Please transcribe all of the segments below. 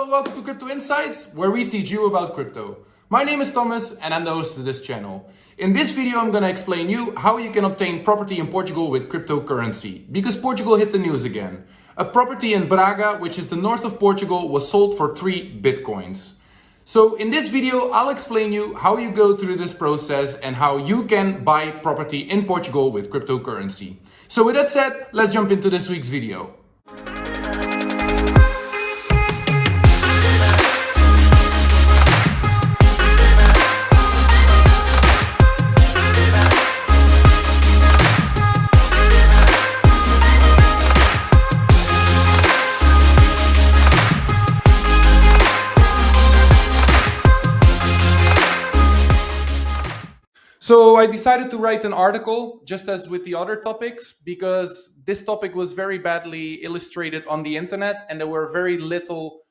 Hello, welcome to Crypto Insights, where we teach you about crypto. My name is Thomas and I'm the host of this channel. In this video, I'm going to explain you how you can obtain property in Portugal with cryptocurrency, because Portugal hit the news again. A property in Braga, which is the north of Portugal, was sold for 3 bitcoins. So in this video, I'll explain you how you go through this process and how you can buy property in Portugal with cryptocurrency. So with that said, let's jump into this week's video. So I decided to write an article, just as with the other topics, because this topic was very badly illustrated on the internet and there were very little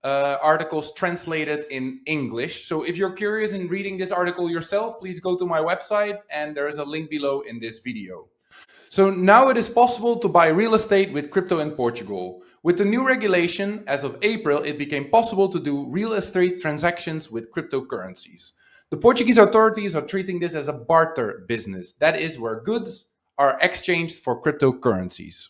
articles translated in English. So if you're curious in reading this article yourself, please go to my website and there is a link below in this video. So now it is possible to buy real estate with crypto in Portugal. With the new regulation, as of April, it became possible to do real estate transactions with cryptocurrencies. The Portuguese authorities are treating this as a barter business. That is where goods are exchanged for cryptocurrencies.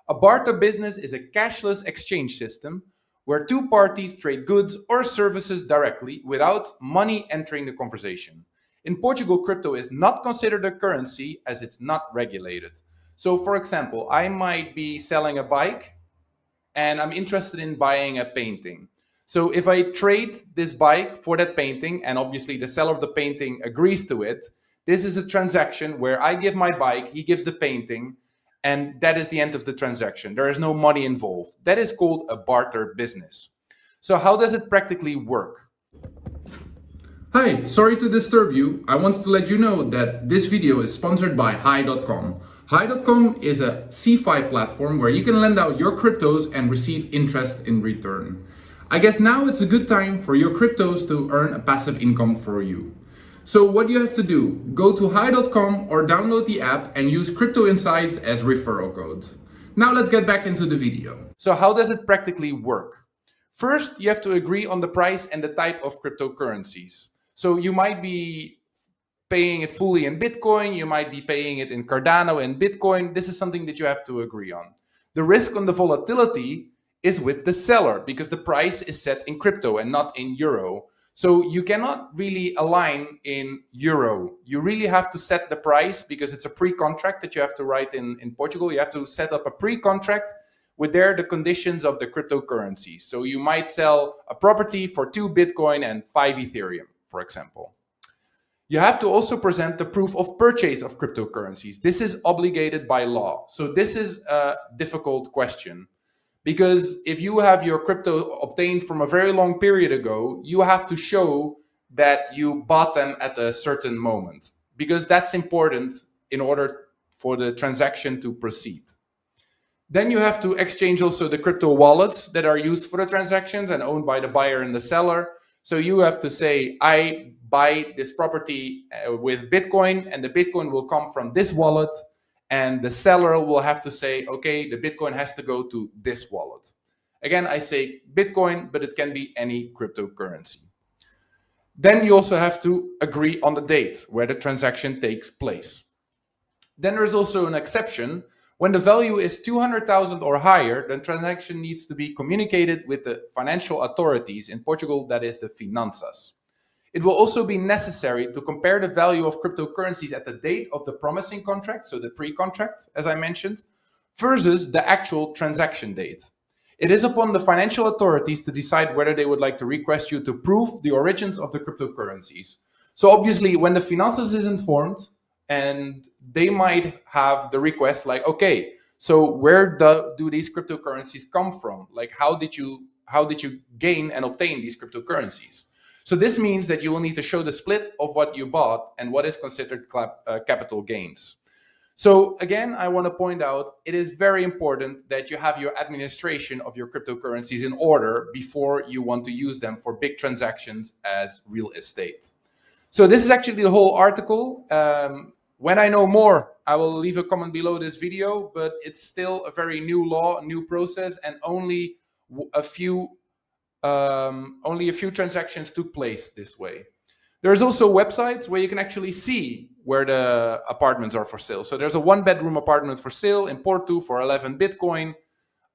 A barter business is a cashless exchange system where two parties trade goods or services directly without money entering the conversation. In Portugal, crypto is not considered a currency as it's not regulated. So for example, I might be selling a bike and I'm interested in buying a painting. So if I trade this bike for that painting, and obviously the seller of the painting agrees to it, this is a transaction where I give my bike, he gives the painting, and that is the end of the transaction. There is no money involved. That is called a barter business. So how does it practically work? Hi, sorry to disturb you. I wanted to let you know that this video is sponsored by highcom. Highcom is a CeFi platform where you can lend out your cryptos and receive interest in return. I guess now it's a good time for your cryptos to earn a passive income for you. So what you have to do, go to highcom or download the app and use cryptoinsights as referral code. Now let's get back into the video. So how does it practically work? First, you have to agree on the price and the type of cryptocurrencies. So you might be paying it fully in Bitcoin, you might be paying it in Cardano and Bitcoin. This is something that you have to agree on. The risk on the volatility is with the seller because the price is set in crypto and not in euro. So you cannot really align in euro. You really have to set the price because it's a pre-contract that you have to write in Portugal. You have to set up a pre-contract with the conditions of the cryptocurrency. So you might sell a property for 2 Bitcoin and 5 Ethereum, for example. You have to also present the proof of purchase of cryptocurrencies. This is obligated by law. So this is a difficult question. Because if you have your crypto obtained from a very long period ago, you have to show that you bought them at a certain moment, because that's important in order for the transaction to proceed. Then you have to exchange also the crypto wallets that are used for the transactions and owned by the buyer and the seller. So you have to say, I buy this property with Bitcoin and the Bitcoin will come from this wallet. And the seller will have to say, okay, the Bitcoin has to go to this wallet. Again, I say Bitcoin, but it can be any cryptocurrency. Then you also have to agree on the date where the transaction takes place. Then there's also an exception. When the value is 200,000 or higher, the transaction needs to be communicated with the financial authorities. In Portugal, that is the finanças. It will also be necessary to compare the value of cryptocurrencies at the date of the promising contract, so the pre-contract, as I mentioned, versus the actual transaction date. It is upon the financial authorities to decide whether they would like to request you to prove the origins of the cryptocurrencies. So obviously, when the finances is informed, and they might have the request like, okay, so where do these cryptocurrencies come from? Like, how did you gain and obtain these cryptocurrencies? So this means that you will need to show the split of what you bought and what is considered capital gains. So again, I want to point out, it is very important that you have your administration of your cryptocurrencies in order before you want to use them for big transactions as real estate. So this is actually the whole article. When I know more, I will leave a comment below this video, but it's still a very new law, new process, and only a few only a few transactions took place this way. There's also websites where you can actually see where the apartments are for sale. So there's a 1-bedroom apartment for sale in Porto for 11 Bitcoin,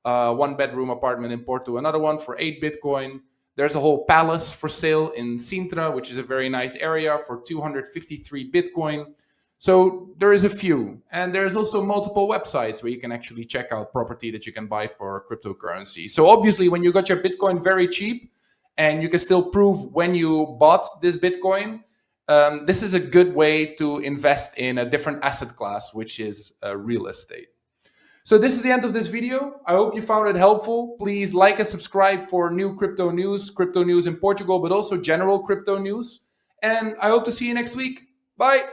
1-bedroom apartment in Porto, another one for 8 Bitcoin. There's a whole palace for sale in Sintra, which is a very nice area, for 253 Bitcoin. So there is a few. And there's also multiple websites where you can actually check out property that you can buy for cryptocurrency. So obviously, when you got your Bitcoin very cheap and you can still prove when you bought this Bitcoin, this is a good way to invest in a different asset class, which is real estate. So this is the end of this video. I hope you found it helpful. Please like and subscribe for new crypto news in Portugal, but also general crypto news. And I hope to see you next week. Bye.